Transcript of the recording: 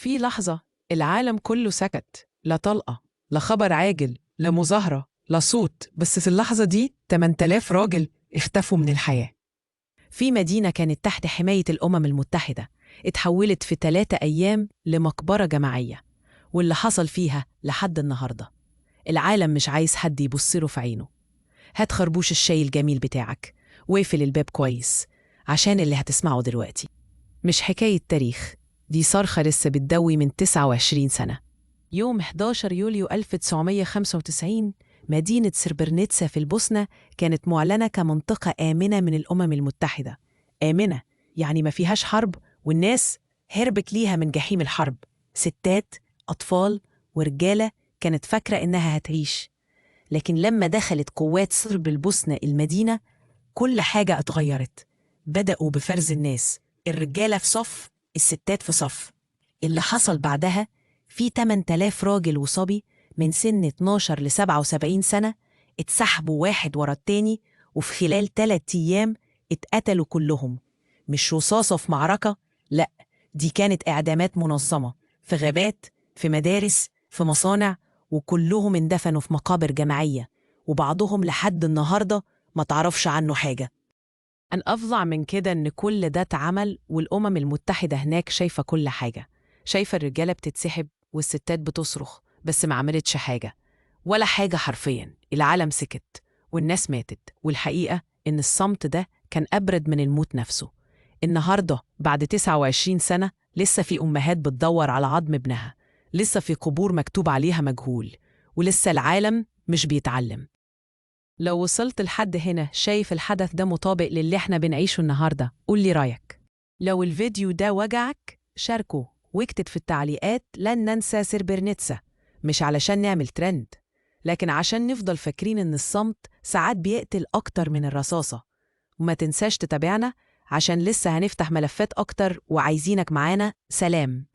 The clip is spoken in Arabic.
في لحظة العالم كله سكت، لا طلقة، لا خبر عاجل، لا مظاهرة، لا صوت، بس في اللحظة دي 8000 راجل اختفوا من الحياة. في مدينة كانت تحت حماية الأمم المتحدة اتحولت في 3 أيام لمقبرة جماعية، واللي حصل فيها لحد النهاردة العالم مش عايز حد يبصله في عينه. هات خربوش الشاي الجميل بتاعك واقفل الباب كويس، عشان اللي هتسمعه دلوقتي مش حكاية تاريخ، دي صرخة لسه بتدوي من 29 سنة. يوم 11 يوليو 1995 مدينة سربرنيتسا في البوسنة كانت معلنة كمنطقة آمنة من الأمم المتحدة. آمنة يعني ما فيهاش حرب، والناس هربت ليها من جحيم الحرب. ستات، أطفال، ورجالة كانت فاكرة إنها هتعيش. لكن لما دخلت قوات صرب البوسنة المدينة كل حاجة اتغيرت. بدأوا بفرز الناس، الرجالة في صف، الستات في صف. اللي حصل بعدها في 8000 راجل وصبي من سن 12 ل 77 سنة اتسحبوا واحد ورا التاني، وفي خلال 3 أيام اتقتلوا كلهم. مش رصاصة في معركة، لأ، دي كانت إعدامات منظمة في غابات، في مدارس، في مصانع، وكلهم اندفنوا في مقابر جماعية، وبعضهم لحد النهاردة ما تعرفش عنه حاجة. الأفظع من كده إن كل ده اتعمل والأمم المتحدة هناك شايفة كل حاجة، شايفة الرجالة بتتسحب والستات بتصرخ، بس ما عملتش حاجة ولا حاجة. حرفياً العالم سكت والناس ماتت، والحقيقة إن الصمت ده كان أبرد من الموت نفسه. النهاردة بعد 29 سنة لسه في أمهات بتدور على عظم ابنها، لسه في قبور مكتوب عليها مجهول، ولسه العالم مش بيتعلم. لو وصلت لحد هنا شايف الحدث ده مطابق للي احنا بنعيشه النهاردة، قول لي رأيك. لو الفيديو ده وجعك شاركه واكتب في التعليقات لن ننسى سربرنيتسا، مش علشان نعمل ترند، لكن عشان نفضل فاكرين ان الصمت ساعات بيقتل أكتر من الرصاصة. وما تنساش تتابعنا عشان لسه هنفتح ملفات أكتر وعايزينك معانا. سلام.